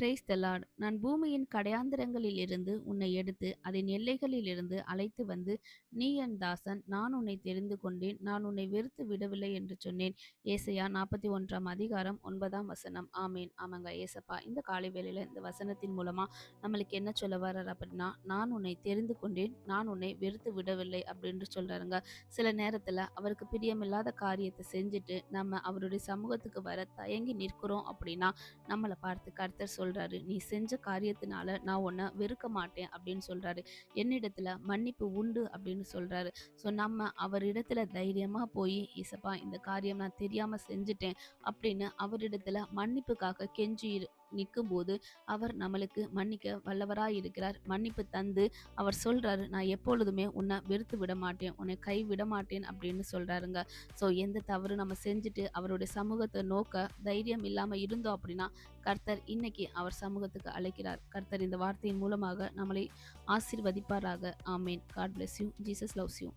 Praise the Lord. நான் பூமியின் கடையாந்தரங்களிலிருந்து உன்னை எடுத்து அதன் எல்லைகளிலிருந்து அழைத்து வந்து, நீ என் தாசன், நான் உன்னை தெரிந்து கொண்டேன், நான் உன்னை வெறுத்து விடவில்லை என்று சொன்னேன். ஏசாயா 41 அதிகாரம் 9 ஆமேன். ஆமாங்க ஏசப்பா, இந்த காலை வேளையில இந்த வசனத்தின் மூலமா நம்மளுக்கு என்ன சொல்ல வர்றார் அப்படின்னா, நான் உன்னை தெரிந்து கொண்டேன், நான் உன்னை வெறுத்து விடவில்லை அப்படின்னு சொல்றாருங்க. சில நேரத்துல அவருக்கு பிரியமில்லாத காரியத்தை செஞ்சுட்டு நம்ம அவருடைய சமூகத்துக்கு வர தயங்கி நிற்கிறோம் அப்படின்னா, நம்மளை பார்த்து கர்த்தர் சொல்றாரு, நீ செஞ்ச காரியத்தினால நான் உன்னை வெறுக்க மாட்டேன் அப்படின்னு சொல்றாரு. என்னிடத்துல மன்னிப்பு உண்டு அப்படின்னு சொல்றாரு. ஸோ நம்ம அவரிடத்துல தைரியமா போய், இசப்பா இந்த காரியம் நான் தெரியாம செஞ்சுட்டேன் அப்படின்னு அவரிடத்துல மன்னிப்புக்காக கெஞ்சி நிற்கும்போது அவர் நம்மளுக்கு மன்னிக்க வல்லவராய் இருக்கிறார். மன்னிப்பு தந்து அவர் சொல்றாரு, நான் எப்பொழுதுமே உன்னை வெறுத்து விட மாட்டேன், உன்னை கை விட மாட்டேன் அப்படின்னு சொல்றாருங்க. ஸோ எந்த தவறு நம்ம செஞ்சுட்டு அவருடைய சமூகத்தை நோக்க தைரியம் இல்லாம இருந்தோம் அப்படின்னா, கர்த்தர் இன்னைக்கு அவர் சமூகத்துக்கு அழைக்கிறார். கர்த்தர் இந்த வார்த்தையின் மூலமாக நம்மளை ஆசீர்வதிப்பாராக. ஆமேன். God bless you. Jesus loves you.